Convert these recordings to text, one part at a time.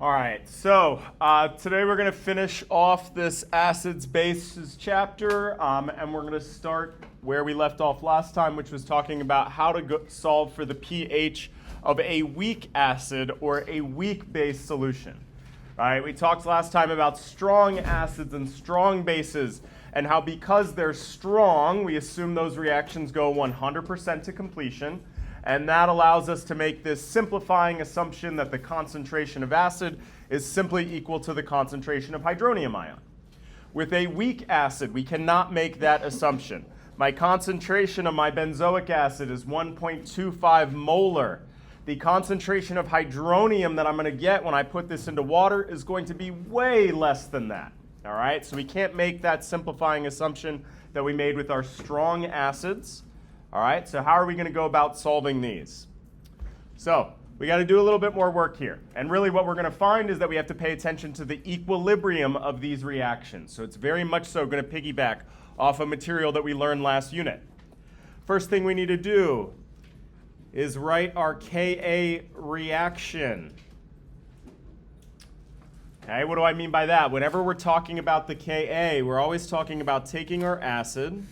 All right, so today we're going to finish off this acids bases chapter, and we're going to start where we left off last time, which was talking about how to solve for the pH of a weak acid or a weak base solution. All right, we talked last time about strong acids and strong bases, and how because they're strong, we assume those reactions go 100% to completion. And that allows us to make this simplifying assumption that the concentration of acid is simply equal to the concentration of hydronium ion. With a weak acid, we cannot make that assumption. My concentration of my benzoic acid is 1.25 molar. The concentration of hydronium that I'm going to get when I put this into water is going to be way less than that. All right, so we can't make that simplifying assumption that we made with our strong acids. All right, so how are we going to go about solving these? So we got to do a little bit more work here. And really what we're going to find is that we have to pay attention to the equilibrium of these reactions. So it's very much so going to piggyback off a material that we learned last unit. First thing we need to do is write our Ka reaction. Okay, what do I mean by that? Whenever we're talking about the Ka, we're always talking about taking our acid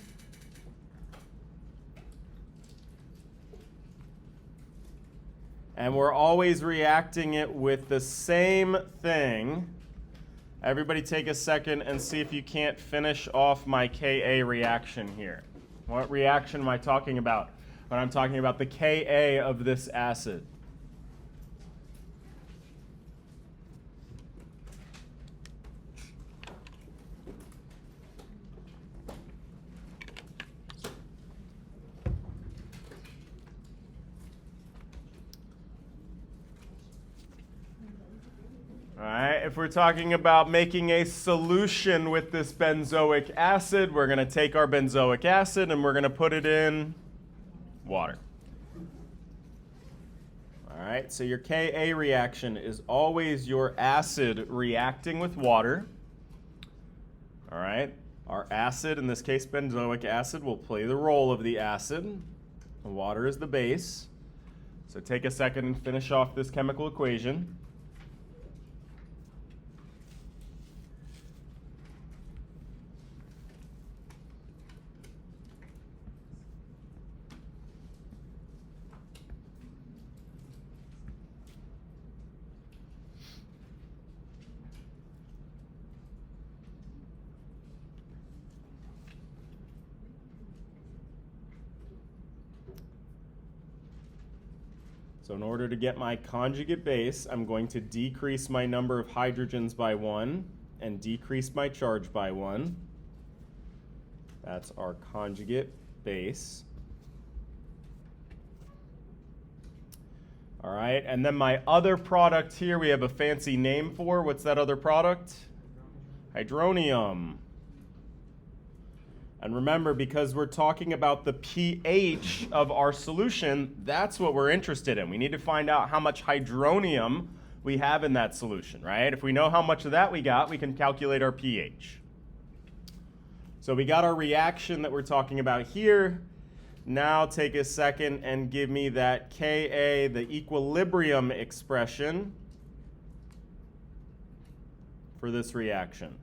and we're always reacting it with the same thing. Everybody take a second and see if you can't finish off my Ka reaction here. What reaction am I talking about when I'm talking about the Ka of this acid? All right, if we're talking about making a solution with this benzoic acid, we're going to take our benzoic acid and we're going to put it in water. All right, so your Ka reaction is always your acid reacting with water. All right, our acid, in this case benzoic acid, will play the role of the acid. The water is the base. So take a second and finish off this chemical equation. So in order to get my conjugate base, I'm going to decrease my number of hydrogens by 1 and decrease my charge by 1. That's our conjugate base. All right, and then my other product here we have a fancy name for. What's that other product? Hydronium. And remember, because we're talking about the pH of our solution, that's what we're interested in. We need to find out how much hydronium we have in that solution, right? If we know how much of that we got, we can calculate our pH. So we got our reaction that we're talking about here. Now take a second and give me that Ka, the equilibrium expression for this reaction.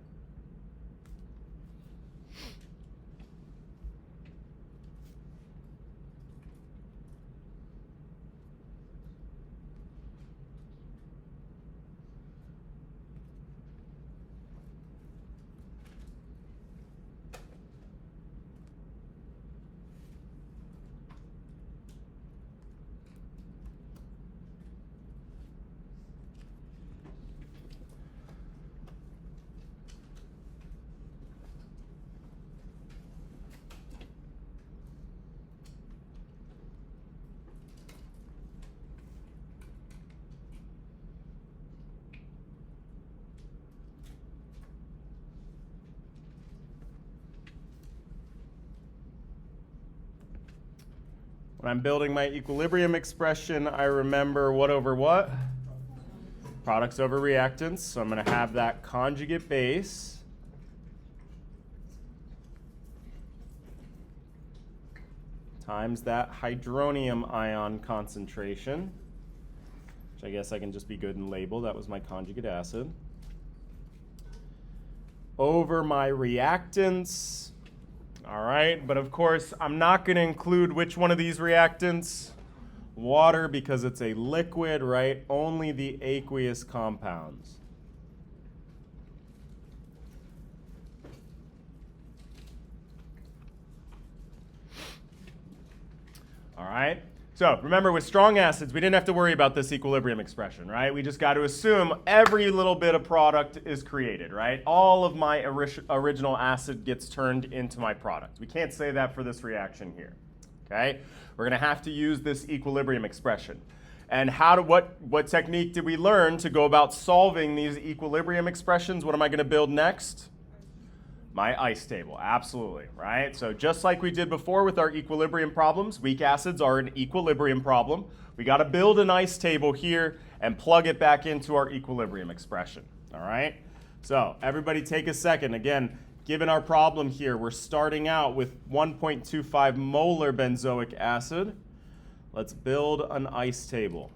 When I'm building my equilibrium expression, I remember what over what? Products over reactants. So I'm going to have that conjugate base times that hydronium ion concentration. which I guess I can just be good and label. That was my conjugate acid. Over my reactants. All right, but of course, I'm not going to include which one of these reactants? Water, because it's a liquid, right? Only the aqueous compounds. All right, so remember with strong acids, we didn't have to worry about this equilibrium expression, right? We just got to assume every little bit of product is created, right? All of my original acid gets turned into my product. We can't say that for this reaction here, okay? We're going to have to use this equilibrium expression. And what technique did we learn to go about solving these equilibrium expressions? What am I going to build next? My ice table, absolutely, right? So just like we did before with our equilibrium problems, weak acids are an equilibrium problem. We got to build an ice table here and plug it back into our equilibrium expression, all right? So everybody take a second. Again, given our problem here, we're starting out with 1.25 molar benzoic acid. Let's build an ice table.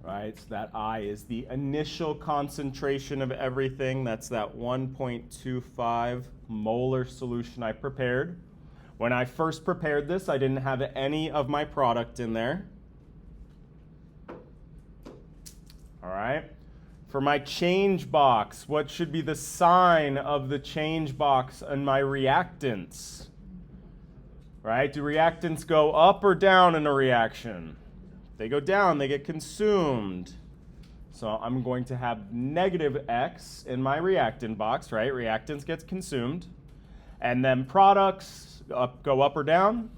Right, so that I is the initial concentration of everything. That's that 1.25 molar solution I prepared. When I first prepared this, I didn't have any of my product in there. All right. For my change box, what should be the sign of the change box in my reactants? Right? Do reactants go up or down in a reaction? They go down, they get consumed. So I'm going to have negative X in my reactant box, right? Reactants gets consumed. And then products go up or down?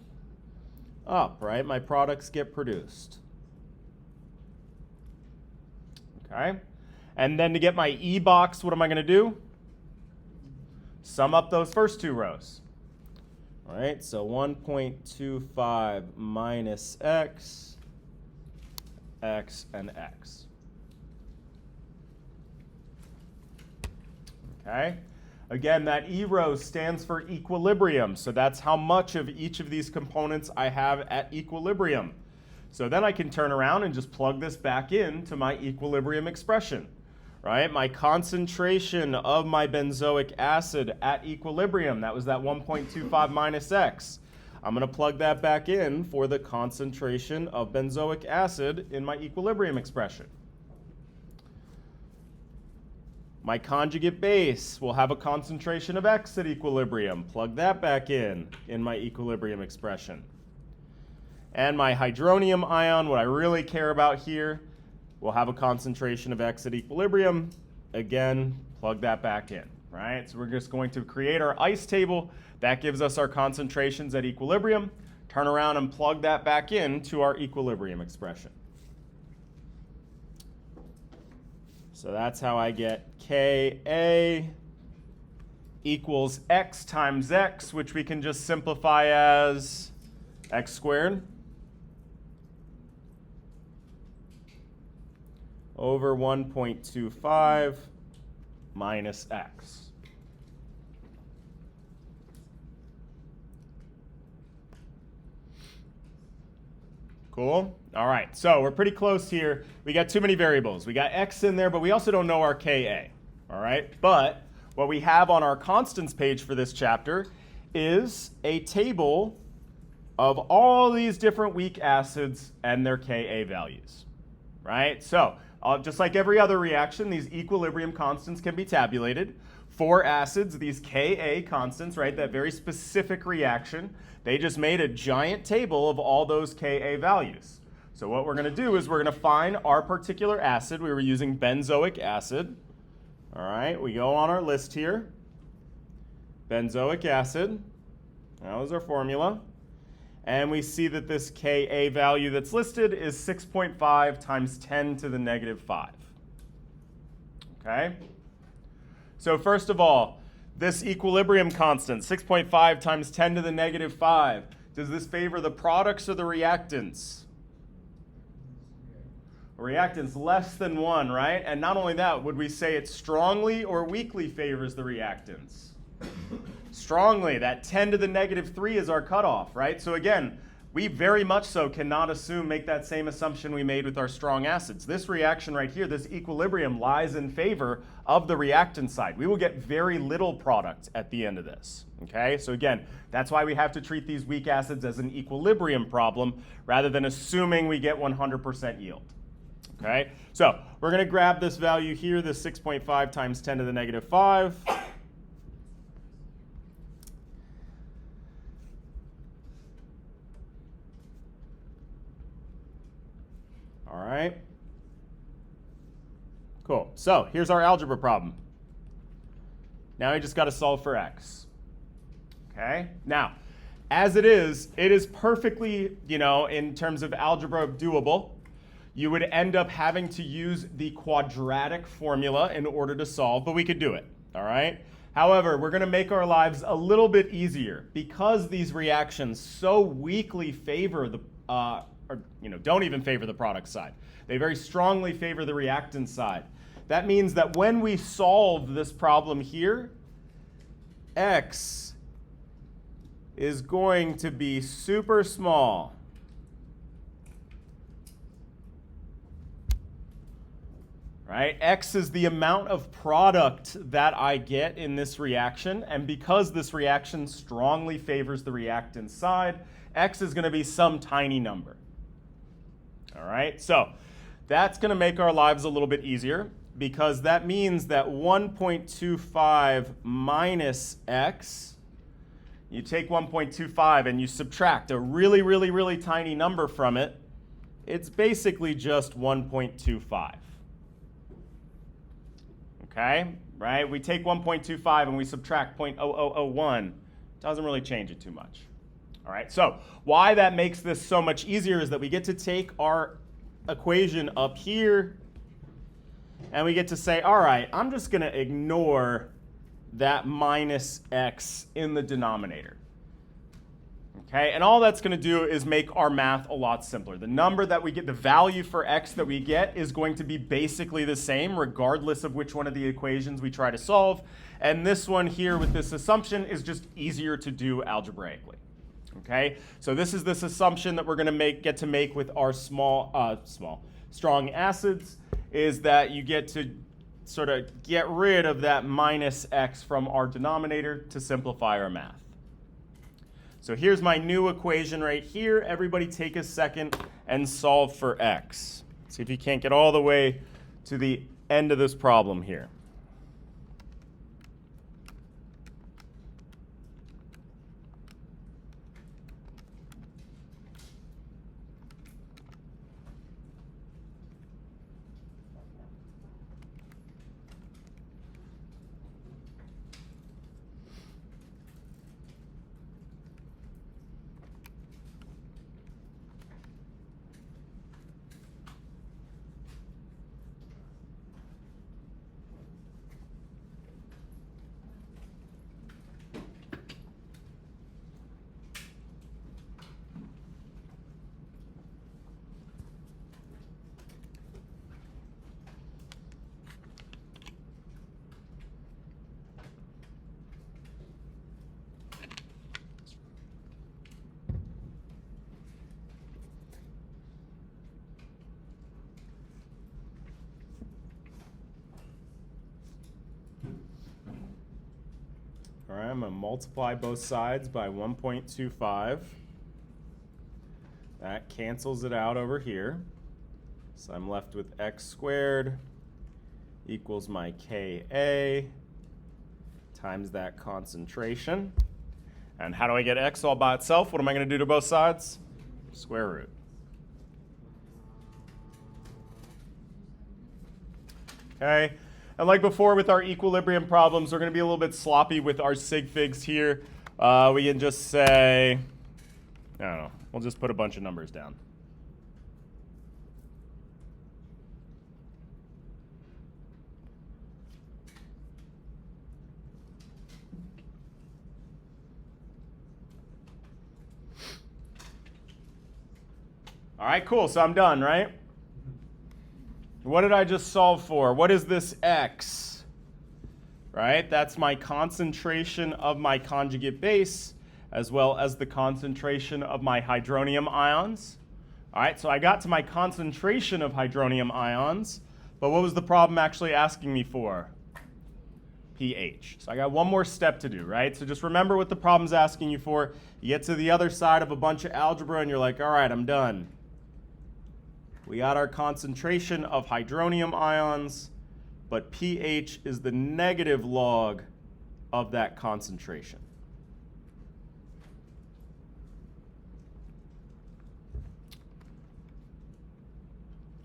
Up, right? My products get produced. Okay? And then to get my E box, what am I going to do? Sum up those first two rows. All right, so 1.25 minus X. X, and X. Okay? Again, that E row stands for equilibrium, so that's how much of each of these components I have at equilibrium. So then I can turn around and just plug this back into my equilibrium expression, right? My concentration of my benzoic acid at equilibrium, that was that 1.25 minus X. I'm going to plug that back in for the concentration of benzoic acid in my equilibrium expression. My conjugate base will have a concentration of X at equilibrium. Plug that back in my equilibrium expression. And my hydronium ion, what I really care about here, will have a concentration of X at equilibrium. Again, plug that back in, right? So we're just going to create our ice table. That gives us our concentrations at equilibrium. Turn around and plug that back into our equilibrium expression. So that's how I get Ka equals X times X, which we can just simplify as X squared over 1.25 minus X. Cool? All right, so we're pretty close here. We got too many variables. We got X in there, but we also don't know our Ka. All right, but what we have on our constants page for this chapter is a table of all these different weak acids and their Ka values, right? So just like every other reaction, these equilibrium constants can be tabulated. For acids, these Ka constants, right, that very specific reaction, they just made a giant table of all those Ka values. So what we're going to do is we're going to find our particular acid. We were using benzoic acid. All right, we go on our list here. Benzoic acid. That was our formula. And we see that this Ka value that's listed is 6.5 times 10 to the negative 5. Okay? So first of all, this equilibrium constant, 6.5 times 10 to the negative 5, does this favor the products or the reactants? Reactants less than 1, right? And not only that, would we say it strongly or weakly favors the reactants? Strongly. That 10 to the negative 3 is our cutoff, right? So again, we very much so cannot make that same assumption we made with our strong acids. This reaction right here, this equilibrium, lies in favor of the reactant side. We will get very little product at the end of this, okay? So again, that's why we have to treat these weak acids as an equilibrium problem rather than assuming we get 100% yield, okay? So we're going to grab this value here, this 6.5 times 10 to the negative 5. All right. Cool. So here's our algebra problem. Now we just got to solve for x. Okay? Now, as it is perfectly, in terms of algebra doable. You would end up having to use the quadratic formula in order to solve, but we could do it. All right? However, we're going to make our lives a little bit easier because these reactions so weakly favor the don't even favor the product side. They very strongly favor the reactant side. That means that when we solve this problem here, x is going to be super small. Right? X is the amount of product that I get in this reaction, and because this reaction strongly favors the reactant side, x is going to be some tiny number. All right, so that's going to make our lives a little bit easier because that means that 1.25 minus x, you take 1.25 and you subtract a really, really, really tiny number from it, it's basically just 1.25. Okay, right? We take 1.25 and we subtract 0.0001. Doesn't really change it too much. All right, so why that makes this so much easier is that we get to take our equation up here and we get to say, all right, I'm just going to ignore that minus x in the denominator. Okay, and all that's going to do is make our math a lot simpler. The number that we get, the value for x that we get is going to be basically the same regardless of which one of the equations we try to solve. And this one here with this assumption is just easier to do algebraically. Okay, so this is this assumption that we're going to get to make with our strong acids is that you get to sort of get rid of that minus x from our denominator to simplify our math. So here's my new equation right here. Everybody take a second and solve for x. See if you can't get all the way to the end of this problem here. All right, I'm going to multiply both sides by 1.25. That cancels it out over here. So I'm left with x squared equals my Ka times that concentration. And how do I get x all by itself? What am I going to do to both sides? Square root. Okay, and like before with our equilibrium problems, we're going to be a little bit sloppy with our sig figs here. We can just say, I don't know, we'll just put a bunch of numbers down. All right, cool, so I'm done, right? What did I just solve for? What is this x? Right, that's my concentration of my conjugate base as well as the concentration of my hydronium ions. All right, so I got to my concentration of hydronium ions, but what was the problem actually asking me for? pH. So I got one more step to do, right? So just remember what the problem's asking you for. You get to the other side of a bunch of algebra and you're like, all right, I'm done. We got our concentration of hydronium ions, but pH is the negative log of that concentration.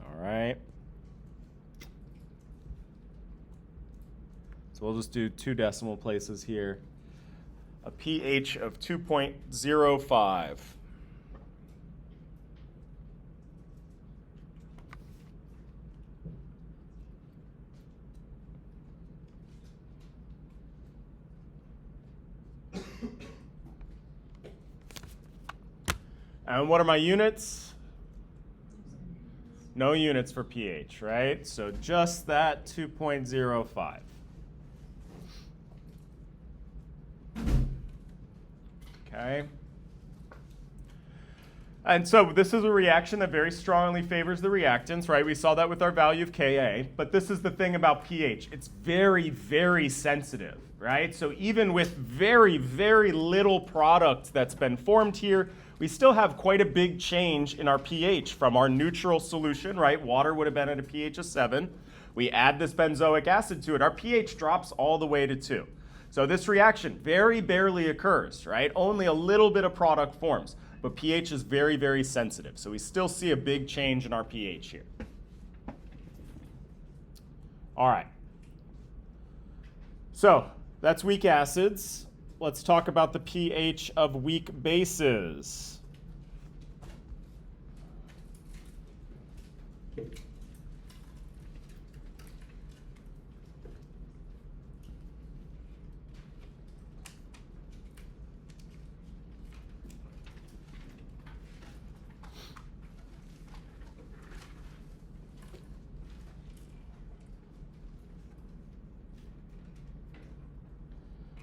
All right. So we'll just do 2 decimal places here. A pH of 2.05. And what are my units? No units for pH, right? So just that 2.05. Okay. And so this is a reaction that very strongly favors the reactants, right? We saw that with our value of Ka. But this is the thing about pH. It's very, very sensitive, right? So even with very, very little product that's been formed here, we still have quite a big change in our pH from our neutral solution, right? Water would have been at a pH of 7. We add this benzoic acid to it. Our pH drops all the way to 2. So this reaction very barely occurs, right? Only a little bit of product forms. But pH is very, very sensitive. So we still see a big change in our pH here. All right. So that's weak acids. Let's talk about the pH of weak bases.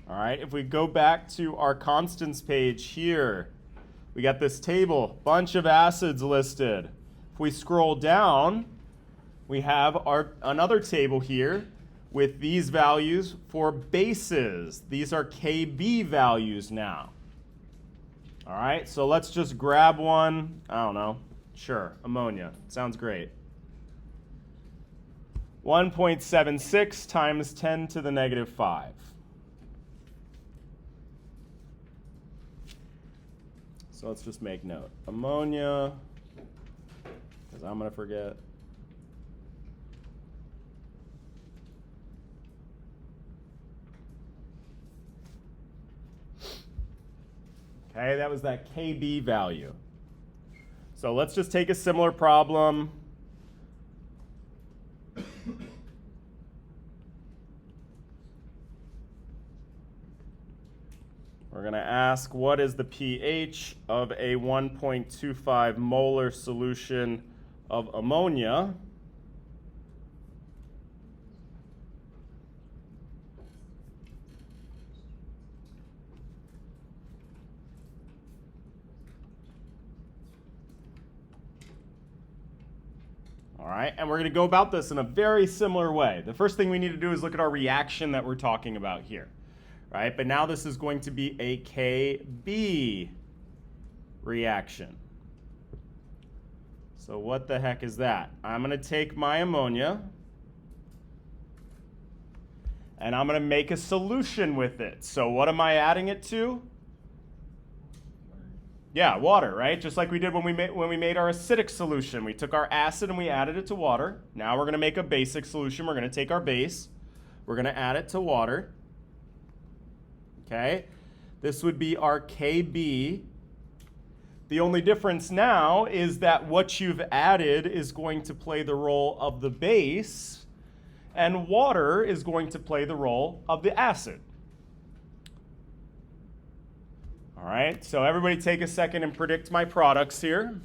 All right, if we go back to our constants page here, we got this table, bunch of acids listed. If we scroll down, we have another table here with these values for bases. These are Kb values now. All right, so let's just grab one. I don't know. Sure, ammonia. Sounds great. 1.76 times 10 to the negative 5. So let's just make note. Ammonia, because I'm going to forget. Okay, that was that Kb value. So let's just take a similar problem. We're going to ask, what is the pH of a 1.25 molar solution of ammonia? All right, and we're going to go about this in a very similar way. The first thing we need to do is look at our reaction that we're talking about here. Right, but now this is going to be a Kb reaction. So what the heck is that? I'm going to take my ammonia and I'm going to make a solution with it. So what am I adding it to? Yeah, water, right? Just like we did when we made our acidic solution. We took our acid and we added it to water. Now we're going to make a basic solution. We're going to take our base. We're going to add it to water. Okay? This would be our Kb. The only difference now is that what you've added is going to play the role of the base, and water is going to play the role of the acid. All right, so everybody take a second and predict my products here.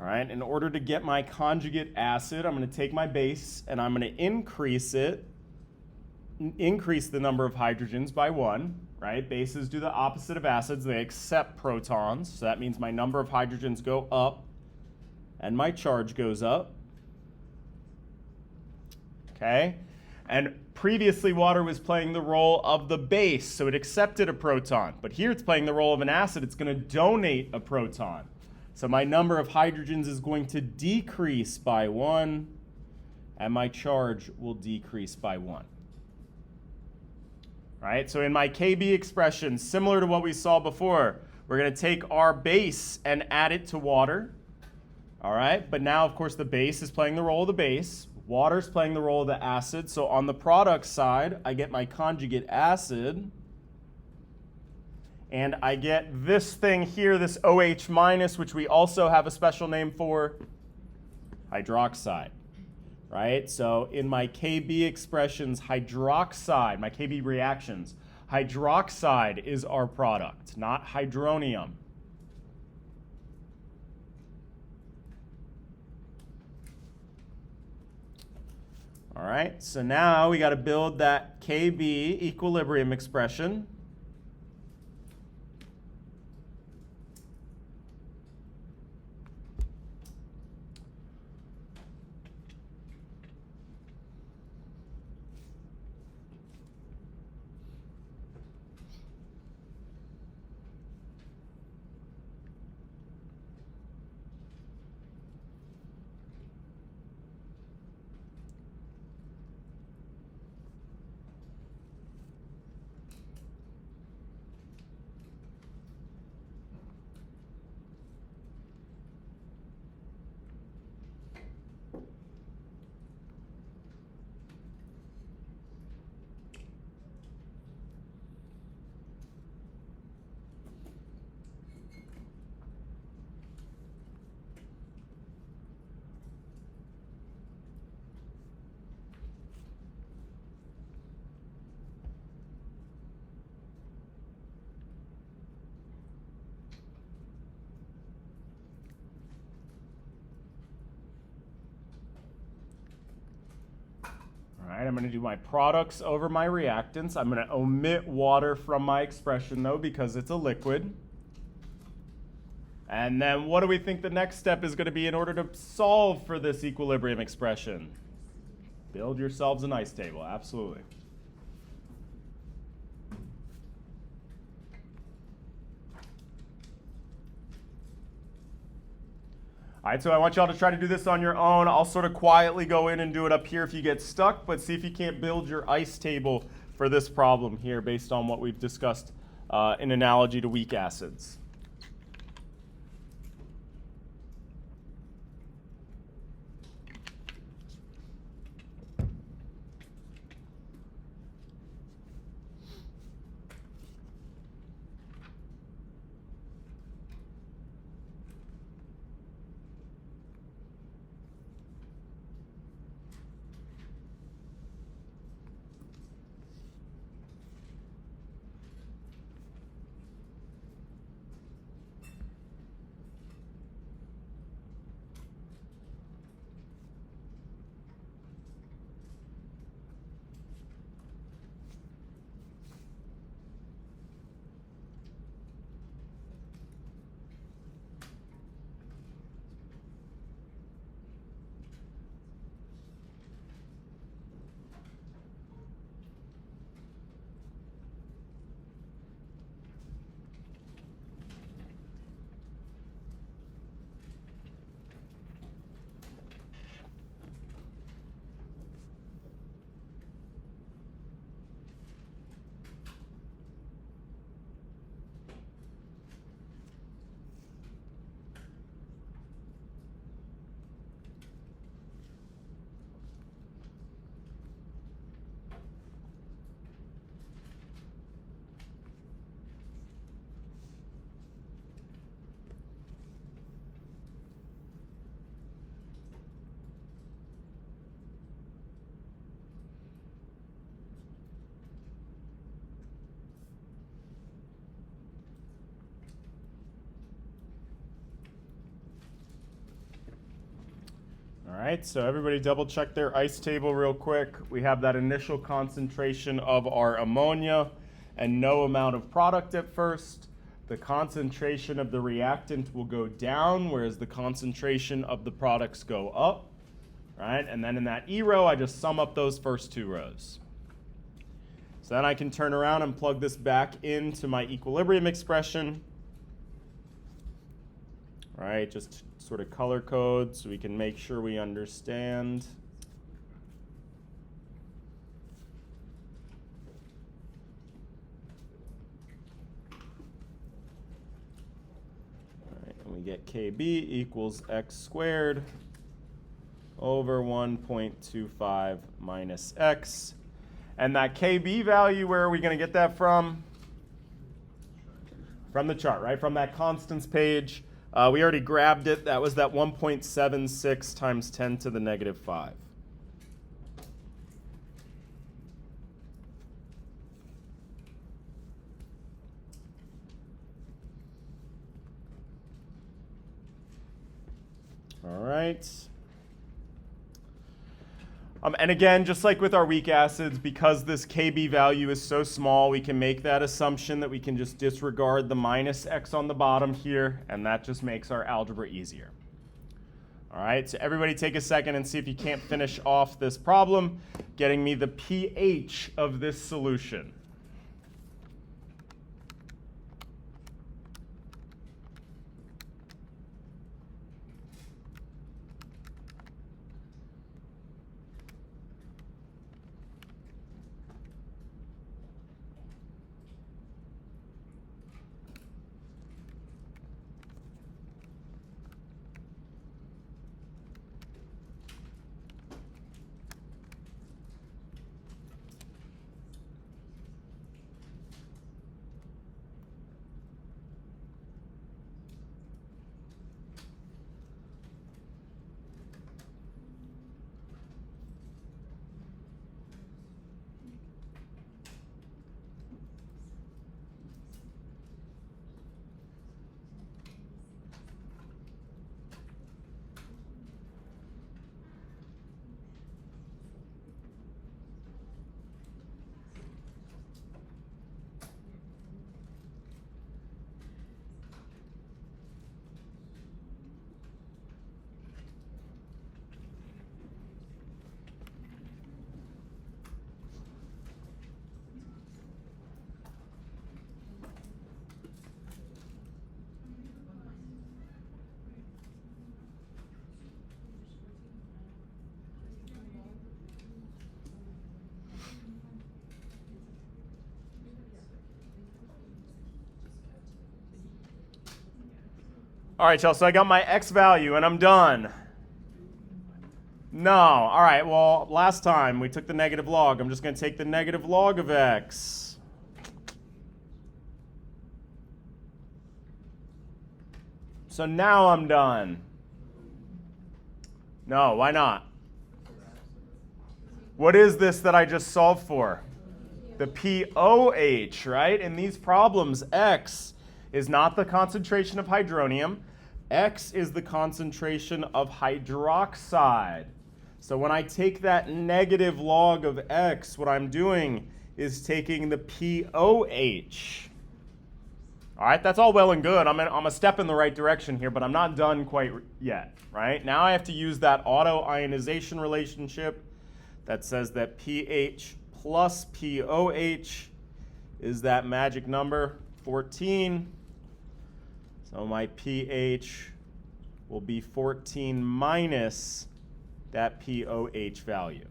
All right, in order to get my conjugate acid, I'm going to take my base and I'm going to increase the number of hydrogens by 1, right? Bases do the opposite of acids. They accept protons. So that means my number of hydrogens go up and my charge goes up. Okay? And previously water was playing the role of the base, so it accepted a proton. But here it's playing the role of an acid. It's going to donate a proton. So my number of hydrogens is going to decrease by 1, and my charge will decrease by 1. Right? So in my Kb expression, similar to what we saw before, we're going to take our base and add it to water. All right? But now, of course, the base is playing the role of the base. Water is playing the role of the acid. So on the product side, I get my conjugate acid. And I get this thing here, this OH minus, which we also have a special name for, hydroxide, right? So in my Kb expressions, hydroxide, my Kb reactions, hydroxide is our product, not hydronium. All right, so now we got to build that Kb equilibrium expression. All right, I'm going to do my products over my reactants. I'm going to omit water from my expression, though, because it's a liquid. And then what do we think the next step is going to be in order to solve for this equilibrium expression? Build yourselves an ice table, absolutely. All right, so I want y'all to try to do this on your own. I'll sort of quietly go in and do it up here if you get stuck, but see if you can't build your ice table for this problem here based on what we've discussed in analogy to weak acids. right, so everybody double check their ice table real quick. We have that initial concentration of our ammonia and no amount of product at first. The concentration of the reactant will go down, whereas the concentration of the products go up, right? And then in that E row, I just sum up those first two rows. So then I can turn around and plug this back into my equilibrium expression. All right, just sort of color code so we can make sure we understand. All right, and we get KB equals x squared over 1.25 minus x. And that KB value, where are we going to get that from? From the chart, right? From that constants page. We already grabbed it. That was that 1.76 times 10 to the negative 5. All right. And again, just like with our weak acids, because this Kb value is so small, we can make that assumption that we can just disregard the minus x on the bottom here, and that just makes our algebra easier. All right, so everybody take a second and see if you can't finish off this problem, getting me the pH of this solution. All right, y'all, so I got my x value and I'm done. No, all right, well, last time we took the negative log. I'm just going to take the negative log of x. So now I'm done. No, why not? What is this that I just solved for? The POH, right? In these problems, x is not the concentration of hydronium. X is the concentration of hydroxide. So when I take that negative log of x, what I'm doing is taking the POH. All right, that's all well and good. I'm a step in the right direction here, but I'm not done quite yet, right? Now I have to use that auto-ionization relationship that says that pH plus POH is that magic number, 14. So my pH will be 14 minus that POH value.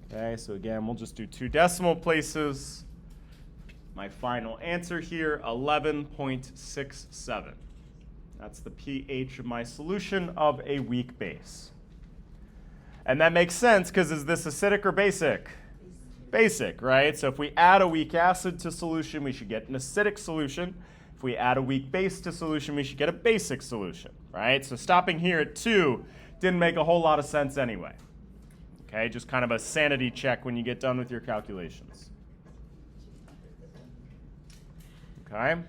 Okay, so again, we'll just do 2 decimal places. My final answer here, 11.67. That's the pH of my solution of a weak base. And that makes sense because is this acidic or basic? Basic, right? So if we add a weak acid to solution, we should get an acidic solution. If we add a weak base to solution, we should get a basic solution, right? So stopping here at 2 didn't make a whole lot of sense anyway. Okay, just kind of a sanity check when you get done with your calculations. Okay.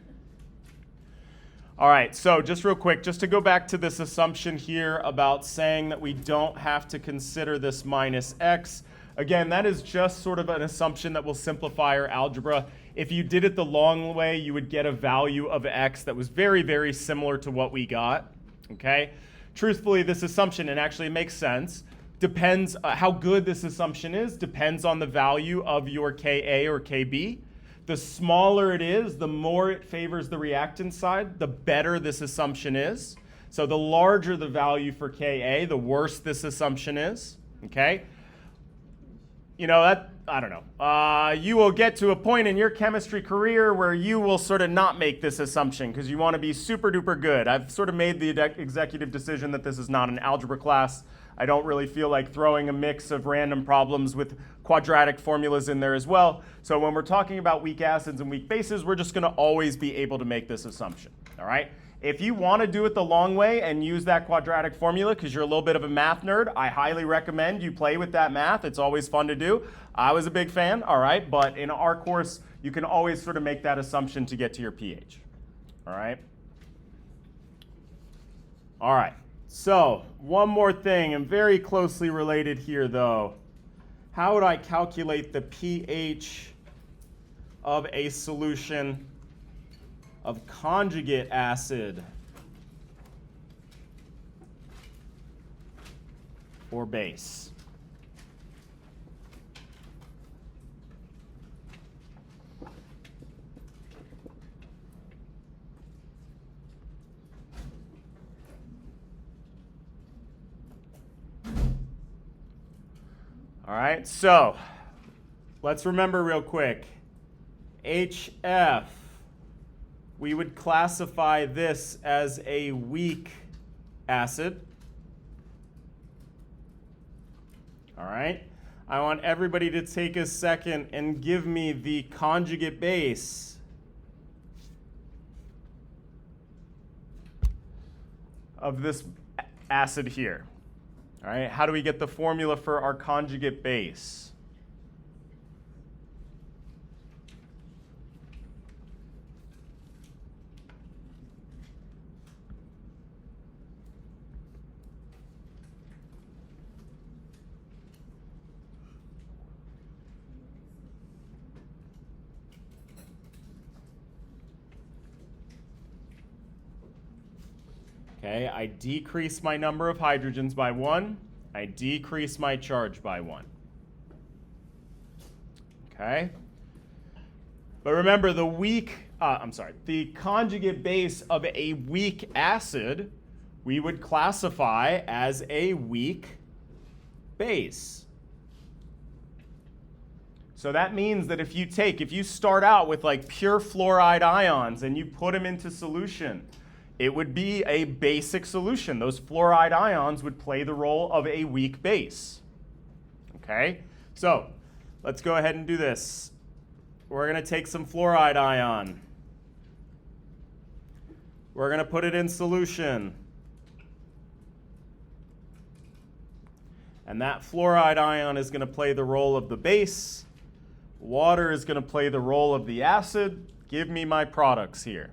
All right, so just real quick, just to go back to this assumption here about saying that we don't have to consider this minus x. Again, that is just sort of an assumption that will simplify our algebra. If you did it the long way, you would get a value of x that was very, very similar to what we got, okay? Truthfully, this assumption, and actually it makes sense, depends, how good this assumption is, depends on the value of your Ka or Kb. The smaller it is, the more it favors the reactant side, the better this assumption is. So the larger the value for Ka, the worse this assumption is, okay? You know, that, I don't know. You will get to a point in your chemistry career where you will sort of not make this assumption because you want to be super duper good. I've sort of made the executive decision that this is not an algebra class. I don't really feel like throwing a mix of random problems with quadratic formulas in there as well. So when we're talking about weak acids and weak bases, we're just going to always be able to make this assumption, all right? If you want to do it the long way and use that quadratic formula because you're a little bit of a math nerd, I highly recommend you play with that math. It's always fun to do. I was a big fan, all right? But in our course, you can always sort of make that assumption to get to your pH, all right? All right. So one more thing, and very closely related here though. How would I calculate the pH of a solution of conjugate acid or base? All right, so let's remember real quick. HF, we would classify this as a weak acid. All right, I want everybody to take a second and give me the conjugate base of this acid here. All right, how do we get the formula for our conjugate base? Okay, I decrease my number of hydrogens by 1. I decrease my charge by 1. Okay? But remember, the conjugate base of a weak acid, we would classify as a weak base. So that means that if you start out with like pure fluoride ions and you put them into solution, it would be a basic solution. Those fluoride ions would play the role of a weak base. Okay? So let's go ahead and do this. We're going to take some fluoride ion. We're going to put it in solution. And that fluoride ion is going to play the role of the base. Water is going to play the role of the acid. Give me my products here.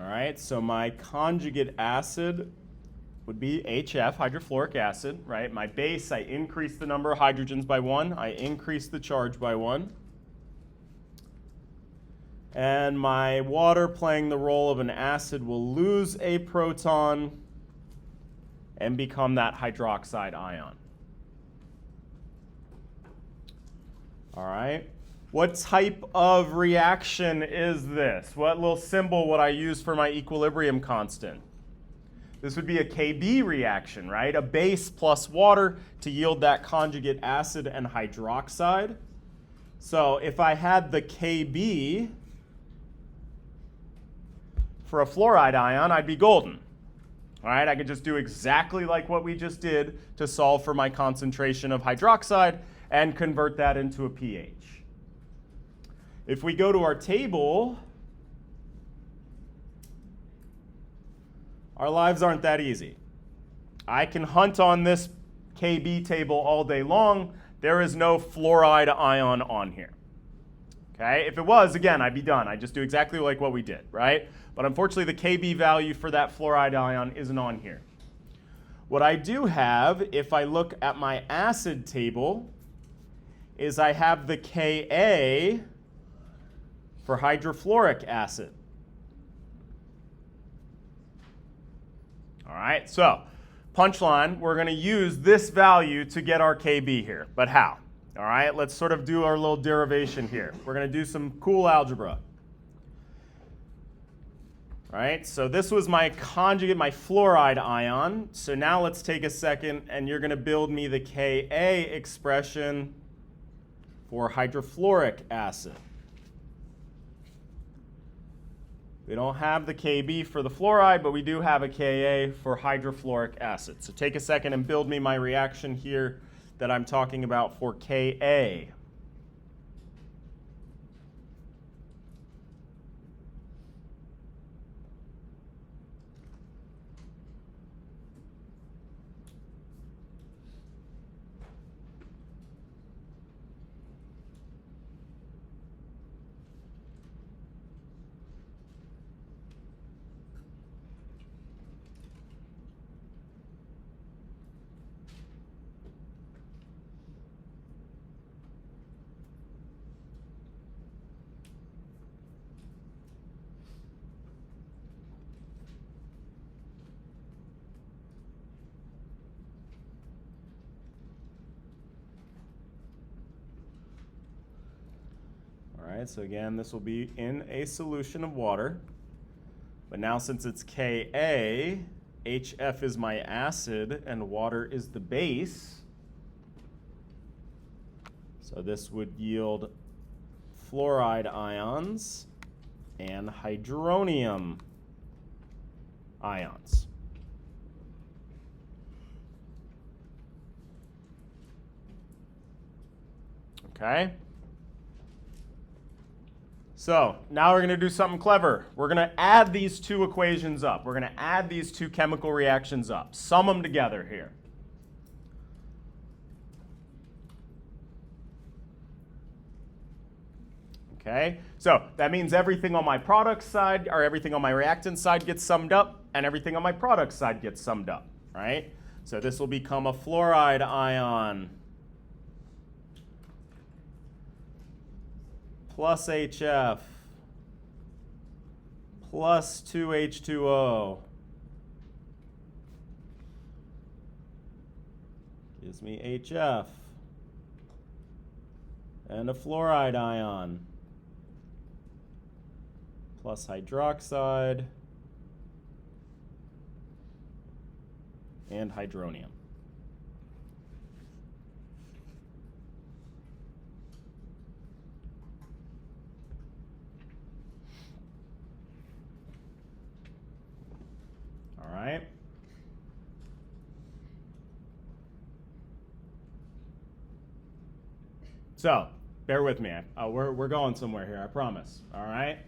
All right, so my conjugate acid would be HF, hydrofluoric acid, right? My base, I increase the number of hydrogens by 1. I increase the charge by 1. And my water playing the role of an acid will lose a proton and become that hydroxide ion. All right. What type of reaction is this? What little symbol would I use for my equilibrium constant? This would be a Kb reaction, right? A base plus water to yield that conjugate acid and hydroxide. So if I had the Kb for a fluoride ion, I'd be golden. All right, I could just do exactly like what we just did to solve for my concentration of hydroxide and convert that into a pH. If we go to our table, our lives aren't that easy. I can hunt on this Kb table all day long. There is no fluoride ion on here. Okay, if it was, again, I'd be done. I'd just do exactly like what we did, right? But unfortunately, the Kb value for that fluoride ion isn't on here. What I do have, if I look at my acid table, is I have the Ka for hydrofluoric acid. All right, so punchline, we're going to use this value to get our Kb here. But how? All right, let's sort of do our little derivation here. We're going to do some cool algebra. All right, so this was my conjugate, my fluoride ion. So now let's take a second and you're going to build me the Ka expression for hydrofluoric acid. We don't have the Kb for the fluoride, but we do have a Ka for hydrofluoric acid. So take a second and build me my reaction here that I'm talking about for Ka. All right, so again, this will be in a solution of water. But now since it's Ka, HF is my acid and water is the base. So this would yield fluoride ions and hydronium ions. Okay? So now we're going to do something clever. We're going to add these two equations up. We're going to add these two chemical reactions up. Sum them together here. Okay, so that means everything on my product side or everything on my reactant side gets summed up and everything on my product side gets summed up, right? So this will become a fluoride ion plus HF plus 2H2O gives me HF and a fluoride ion plus hydroxide and hydronium. All right. So, bear with me. We're going somewhere here, I promise. All right.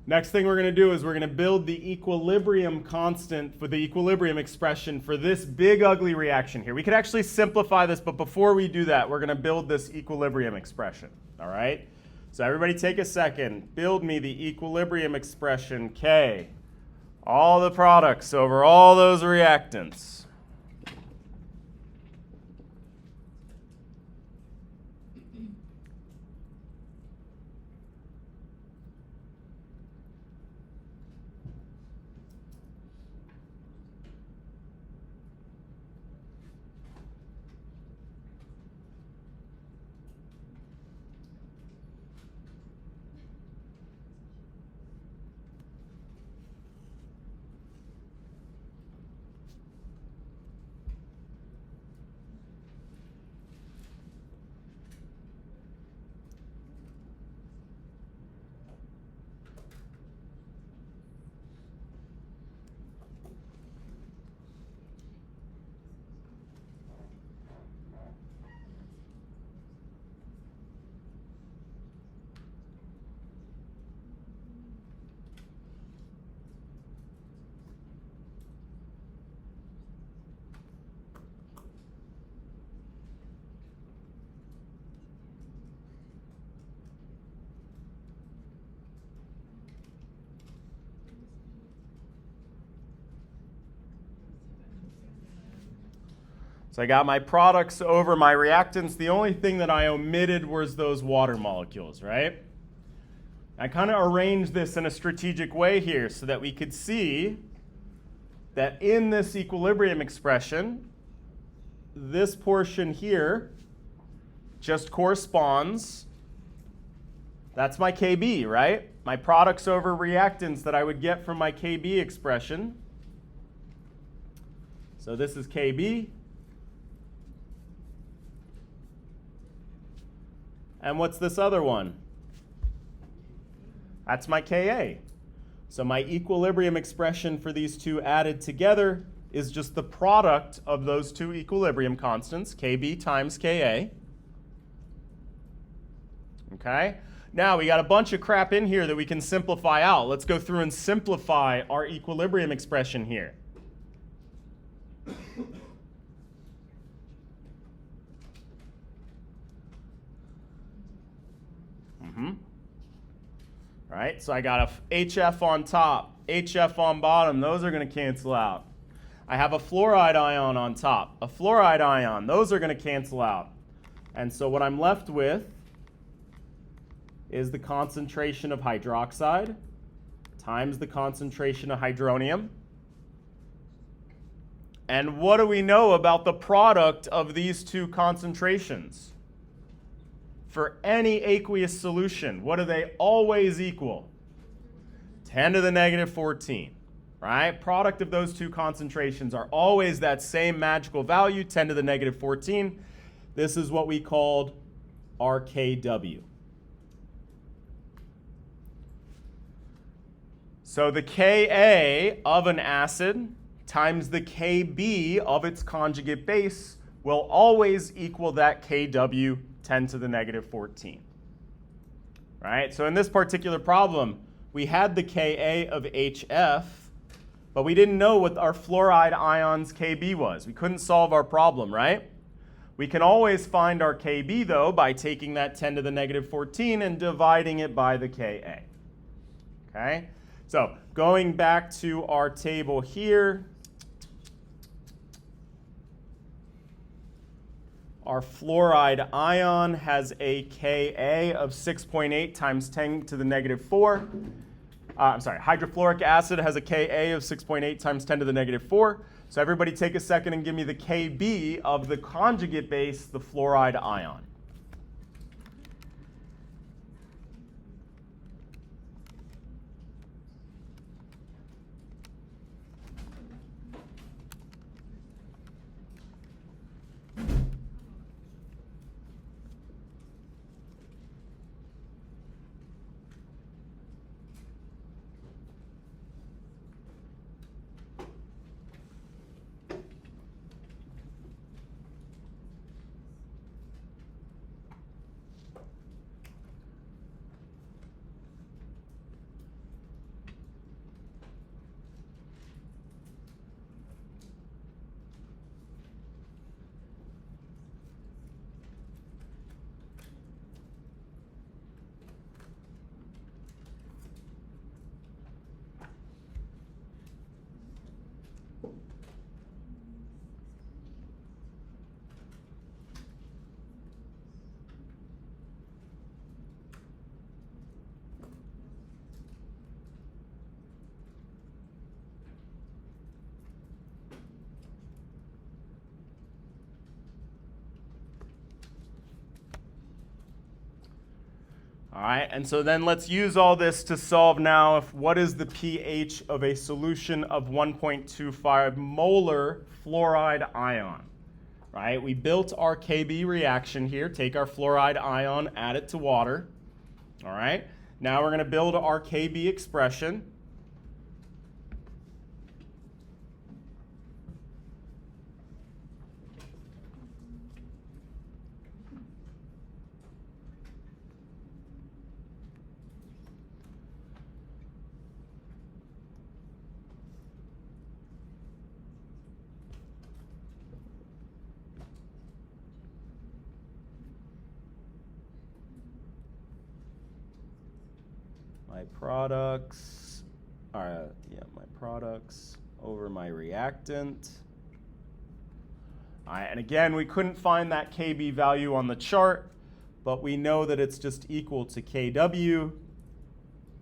Next thing we're going to do is we're going to build the equilibrium constant for the equilibrium expression for this big ugly reaction here. We could actually simplify this, but before we do that, we're going to build this equilibrium expression. All right? So everybody take a second. Build me the equilibrium expression K. All the products over all those reactants. So I got my products over my reactants. The only thing that I omitted was those water molecules, right? I kind of arranged this in a strategic way here so that we could see that in this equilibrium expression, this portion here just corresponds, that's my Kb, right? My products over reactants that I would get from my Kb expression. So this is Kb. And what's this other one? That's my Ka. So my equilibrium expression for these two added together is just the product of those two equilibrium constants, Kb times Ka. Okay? Now we got a bunch of crap in here that we can simplify out. Let's go through and simplify our equilibrium expression here. Right, so I got a HF on top, HF on bottom. Those are going to cancel out. I have a fluoride ion on top, a fluoride ion. Those are going to cancel out. And so what I'm left with is the concentration of hydroxide times the concentration of hydronium. And what do we know about the product of these two concentrations? For any aqueous solution, what do they always equal? 10 to the negative 14, right? Product of those two concentrations are always that same magical value, 10 to the negative 14. This is what we called our Kw. So the Ka of an acid times the Kb of its conjugate base will always equal that Kw 10 to the negative 14. Right? So in this particular problem, we had the Ka of HF, but we didn't know what our fluoride ion's Kb was. We couldn't solve our problem, right? We can always find our Kb, though, by taking that 10 to the negative 14 and dividing it by the Ka. Okay? So going back to our table here, our fluoride ion has a Ka of 6.8 times 10 to the negative 4. Hydrofluoric acid has a Ka of 6.8 times 10 to the negative 4. So everybody take a second and give me the Kb of the conjugate base, the fluoride ion. All right, and so then let's use all this to solve now what is the pH of a solution of 1.25 molar fluoride ion. Right? We built our Kb reaction here. Take our fluoride ion, add it to water. All right, now we're going to build our Kb expression. My products over my reactant. All right, and again, we couldn't find that Kb value on the chart, but we know that it's just equal to Kw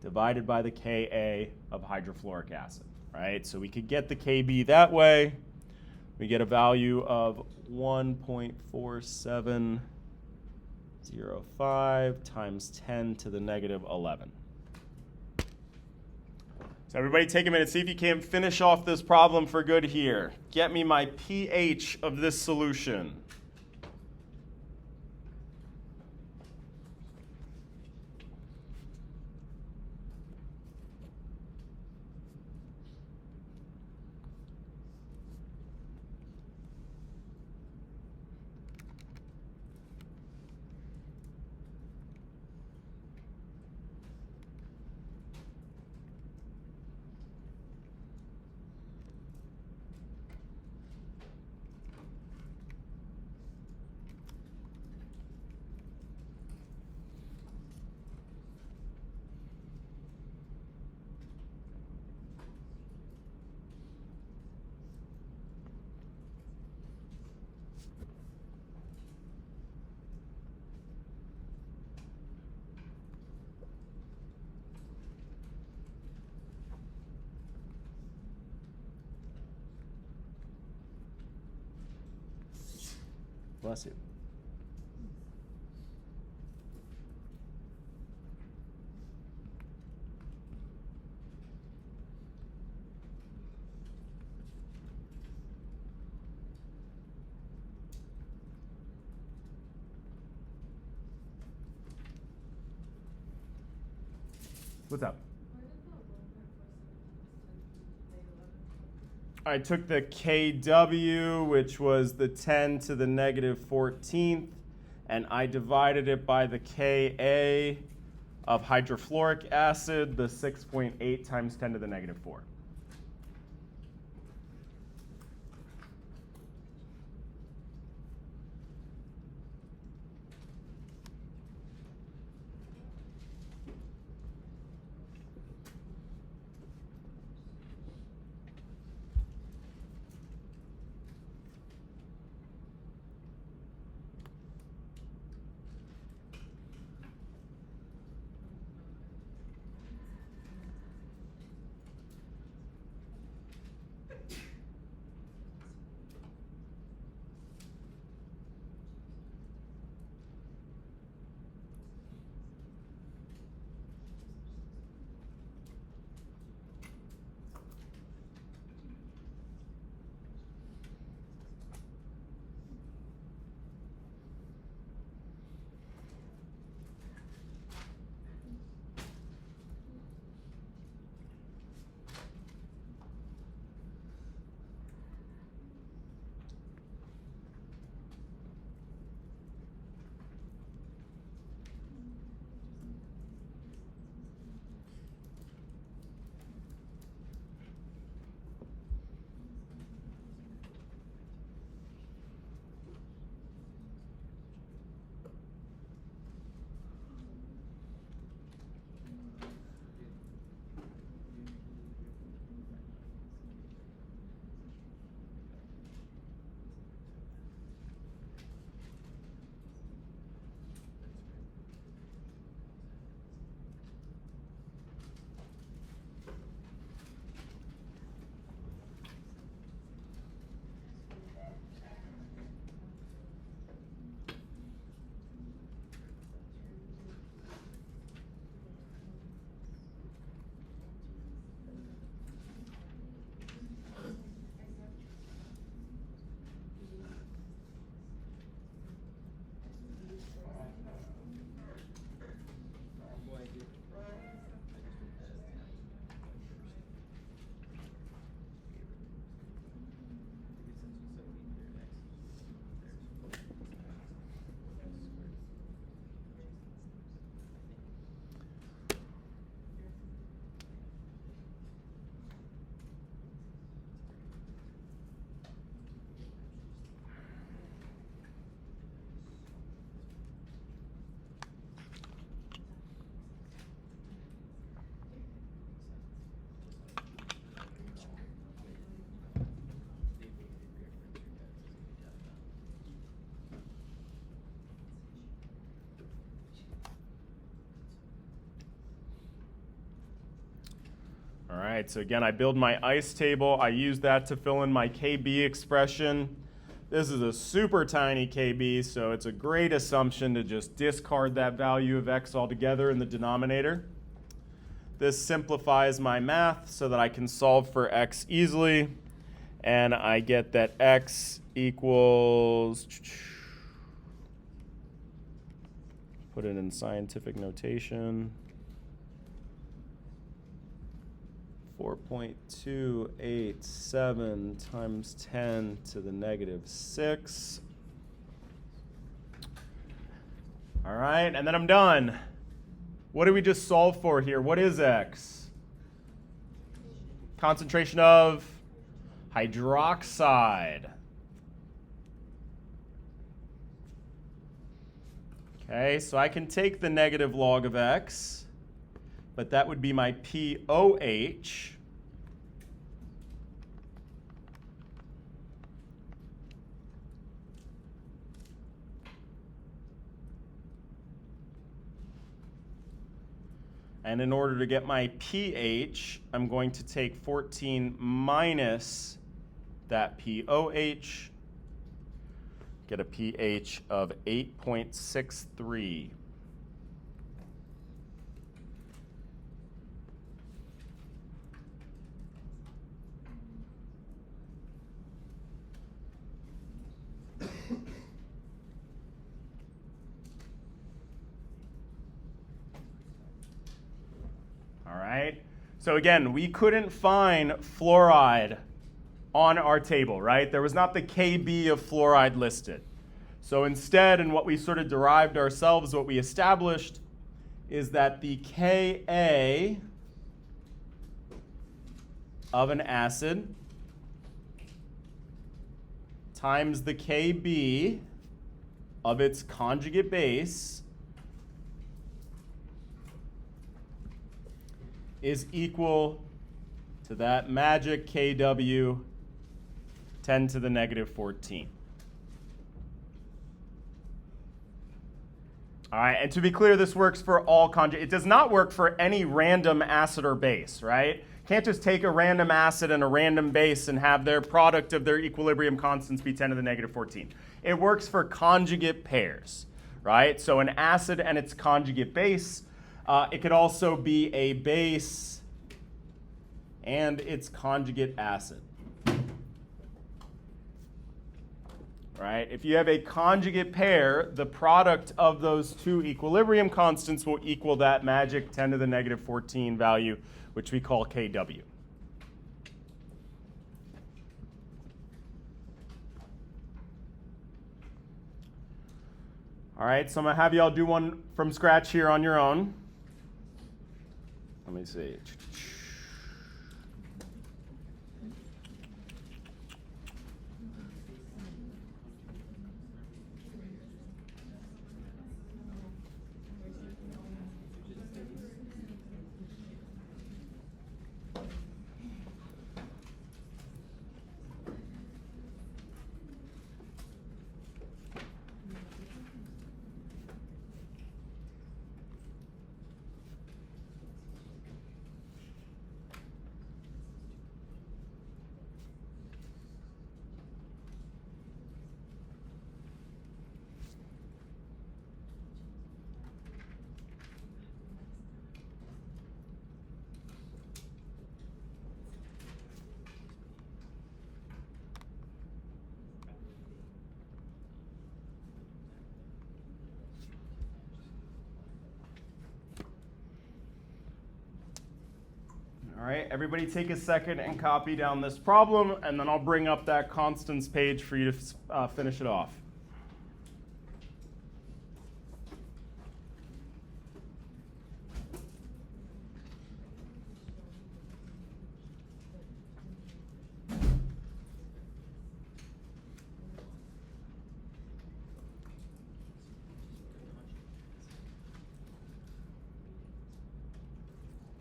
divided by the Ka of hydrofluoric acid, right? So we could get the Kb that way. We get a value of 1.4705 times 10 to the negative 11. So everybody take a minute, see if you can't finish off this problem for good here. Get me my pH of this solution. Bless you. What's up? I took the Kw, which was the 10 to the negative 14th, and I divided it by the Ka of hydrofluoric acid, the 6.8 times 10 to the negative 4. All right, so again, I build my ice table. I use that to fill in my KB expression. This is a super tiny KB, so it's a great assumption to just discard that value of x altogether in the denominator. This simplifies my math so that I can solve for x easily, and I get that x equals, put it in scientific notation, 4.287 times 10 to the negative 6. All right, and then I'm done. What did we just solve for here? What is x? Concentration of hydroxide. Okay, so I can take the negative log of x, but that would be my POH. And in order to get my pH, I'm going to take 14 minus that POH, get a pH of 8.63. All right, so again, we couldn't find fluoride on our table, right? There was not the KB of fluoride listed. So instead, and what we sort of derived ourselves, what we established is that the Ka of an acid times the Kb of its conjugate base is equal to that magic Kw 10 to the negative 14. All right, and to be clear, this works for all conjugate. It does not work for any random acid or base, right? Can't just take a random acid and a random base and have their product of their equilibrium constants be 10 to the negative 14. It works for conjugate pairs, right? So an acid and its conjugate base. It could also be a base and its conjugate acid. Right? If you have a conjugate pair, the product of those two equilibrium constants will equal that magic 10 to the negative 14 value, which we call Kw. All right, so I'm going to have you all do one from scratch here on your own. Let me see. All right, everybody take a second and copy down this problem, and then I'll bring up that constants page for you to finish it off.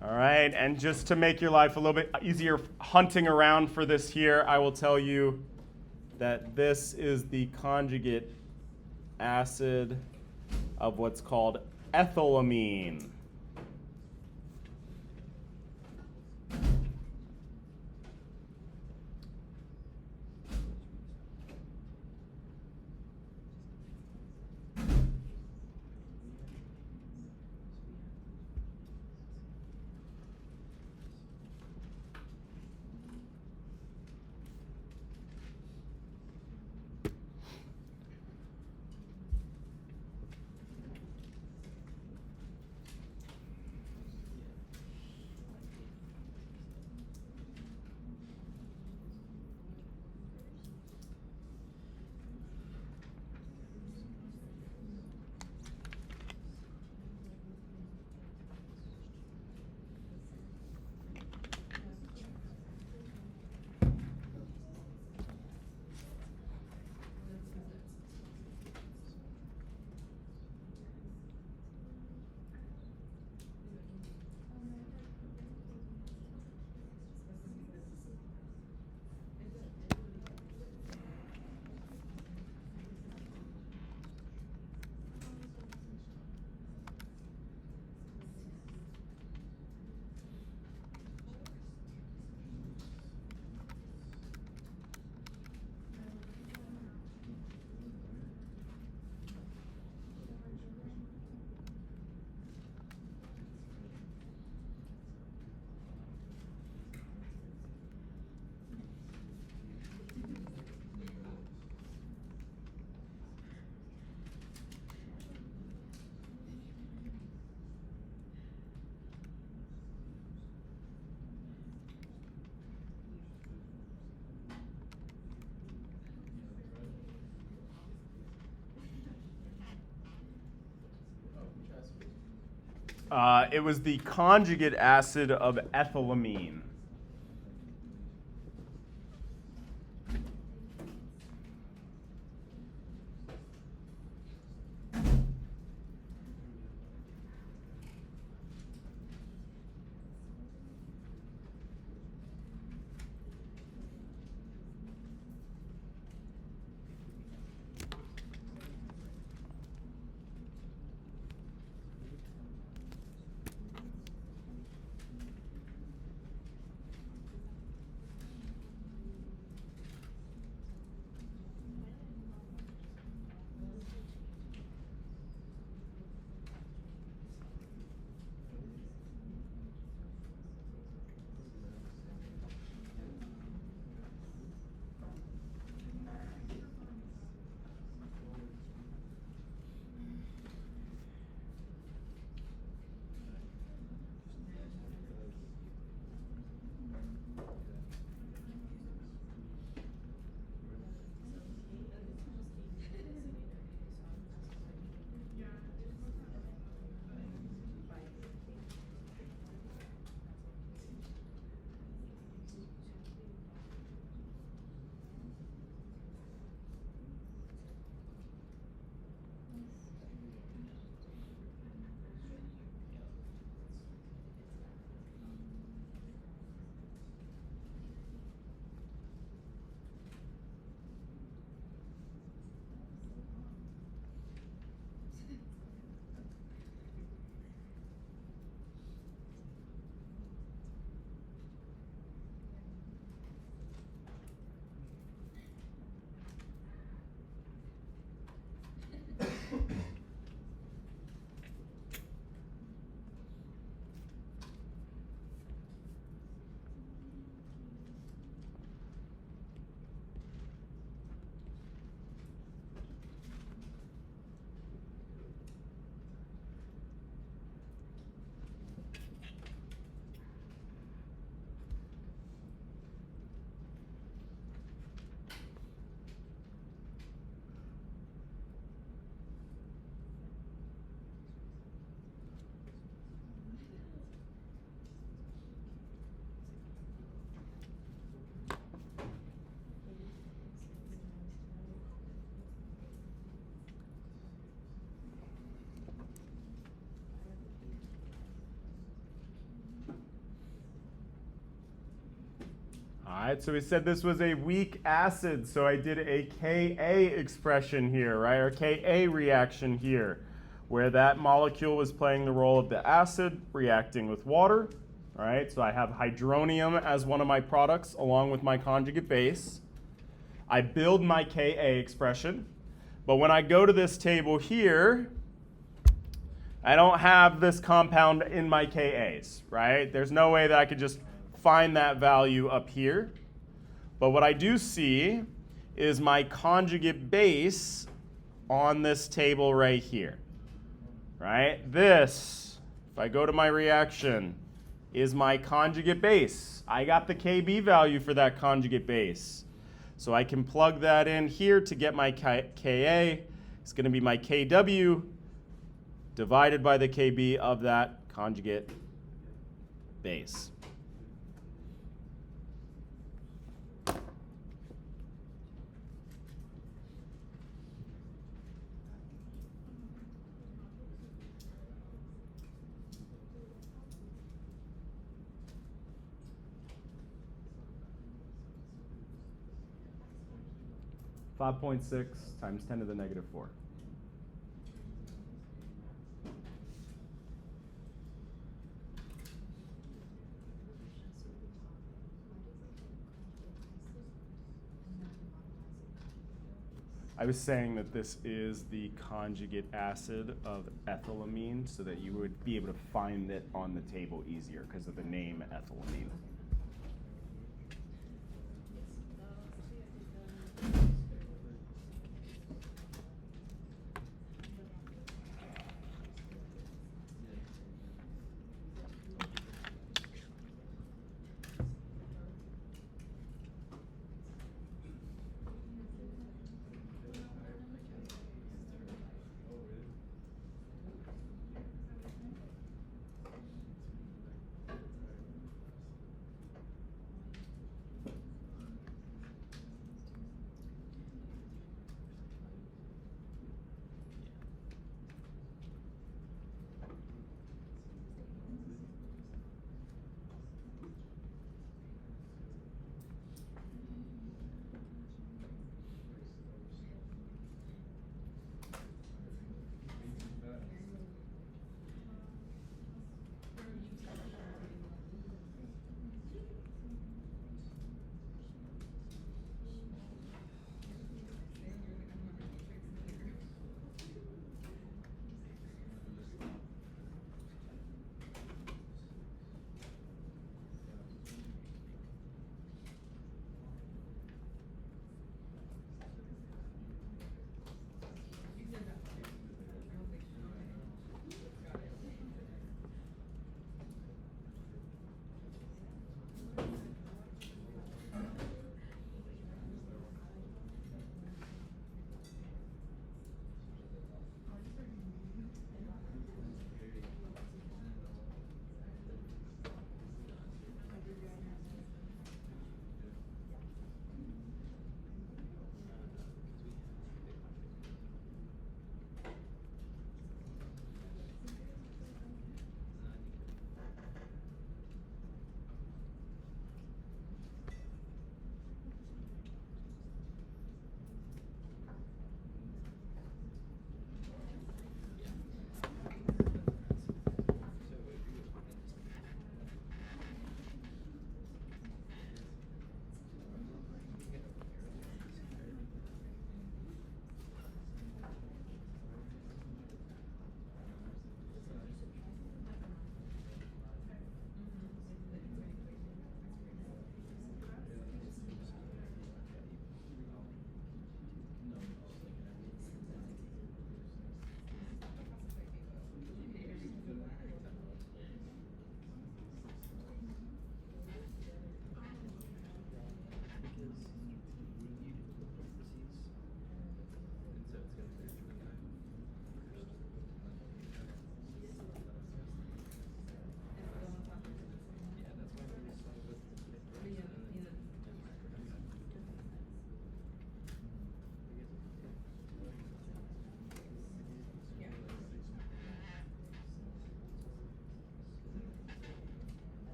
All right, and just to make your life a little bit easier hunting around for this here, I will tell you that this is the conjugate acid of what's called ethylamine. It was the conjugate acid of ethylamine. All right, so we said this was a weak acid, so I did a Ka expression here, right, or Ka reaction here, where that molecule was playing the role of the acid reacting with water. All right, so I have hydronium as one of my products along with my conjugate base. I build my Ka expression, but when I go to this table here, I don't have this compound in my Kas, right? There's no way that I could just find that value up here. But what I do see is my conjugate base on this table right here, right? This, if I go to my reaction, is my conjugate base. I got the Kb value for that conjugate base. So I can plug that in here to get my Ka. It's going to be my Kw divided by the Kb of that conjugate base. (5.6) times 10 to the negative 4. I was saying that this is the conjugate acid of ethylamine so that you would be able to find it on the table easier because of the name ethylamine.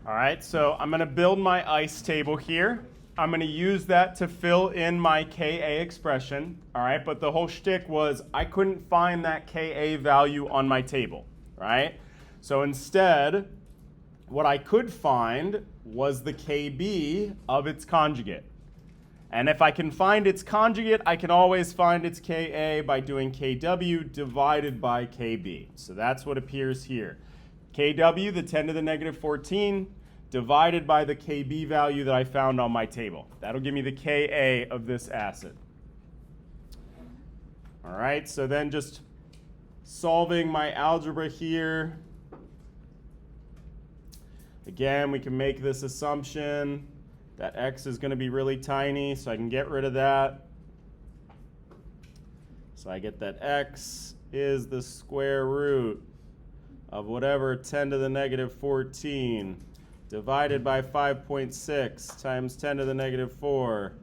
All right, so I'm going to build my ice table here. I'm going to use that to fill in my Ka expression. All right, but the whole shtick was I couldn't find that Ka value on my table. Right? So instead, what I could find was the Kb of its conjugate. And if I can find its conjugate, I can always find its Ka by doing Kw divided by Kb. So that's what appears here. Kw, the 10 to the negative 14, divided by the Kb value that I found on my table. That'll give me the Ka of this acid. All right, so then just solving my algebra here. Again, we can make this assumption that x is going to be really tiny, so I can get rid of that. So I get that x is the square root of whatever 10 to the negative 14 divided by 5.6 times 10 to the negative 4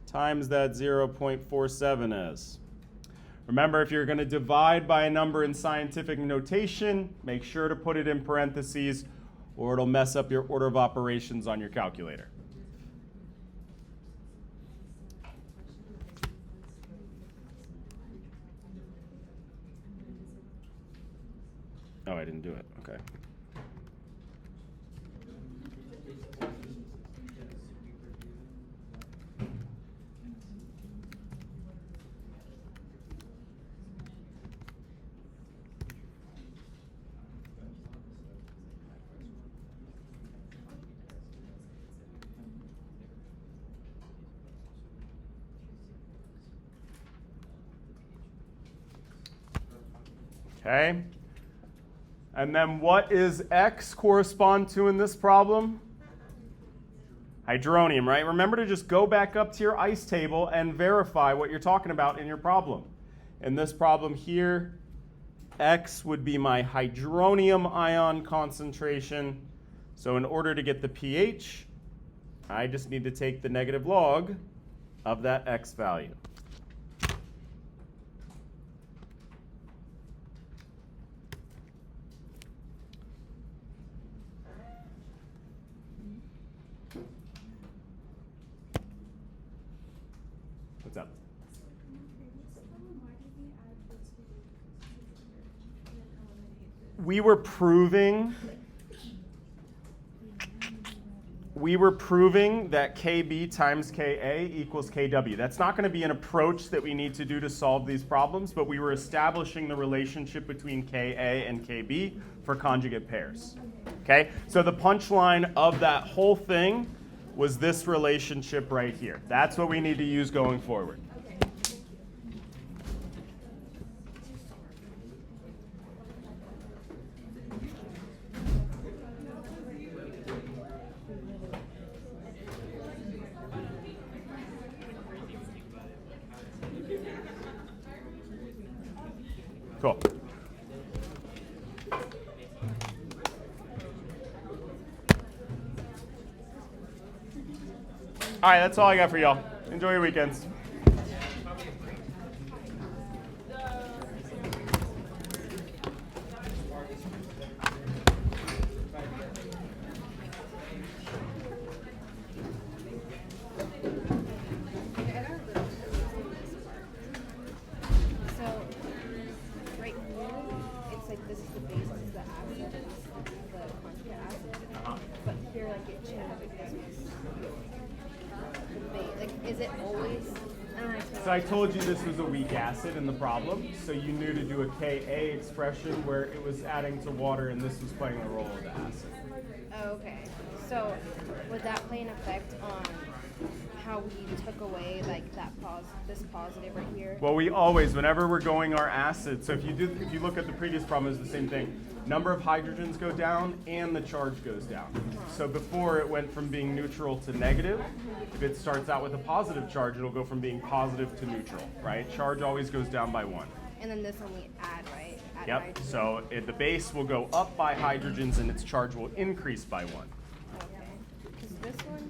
times that 0.47 is. Remember, if you're going to divide by a number in scientific notation, make sure to put it in parentheses or it'll mess up your order of operations on your calculator. Oh, I didn't do it. Okay. Okay. And then what is X correspond to in this problem? Hydronium, right? Remember to just go back up to your ice table and verify what you're talking about in your problem. In this problem here, X would be my hydronium ion concentration. So in order to get the pH, I just need to take the negative log of that X value. What's up? We were proving that Kb times Ka equals Kw. That's not going to be an approach that we need to do to solve these problems, but we were establishing the relationship between Ka and Kb for conjugate pairs. Okay? So the punchline of that whole thing was this relationship right here. That's what we need to use going forward. Cool. All right, that's all I got for y'all. Enjoy your weekends. So I told you this was a weak acid in the problem, so you knew to do a Ka expression where it was adding to water and this was playing the role of the acid. Oh, okay. So would that play an effect on how we took away like that this positive right here? Well, we always, whenever we're going our acid, so if you look at the previous problem, it's the same thing. Number of hydrogens go down and the charge goes down. So before it went from being neutral to negative. If it starts out with a positive charge, it'll go from being positive to neutral, right? Charge always goes down by 1. And then this one we add, right? Add Yep. hydrogen. So the base will go up by hydrogens and its charge will increase by 1. Okay. Because this one.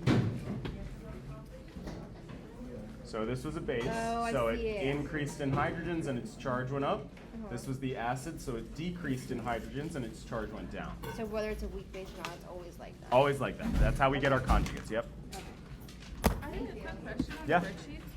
So this was a base, Oh, so I it see it. increased in hydrogens and its charge went up. Uh-huh. This was the acid, so it decreased in hydrogens and its charge went down. So whether it's a weak base or not, it's always like that. Always like that. That's how we get our conjugates, yep. I have a quick question on Yeah. spreadsheets.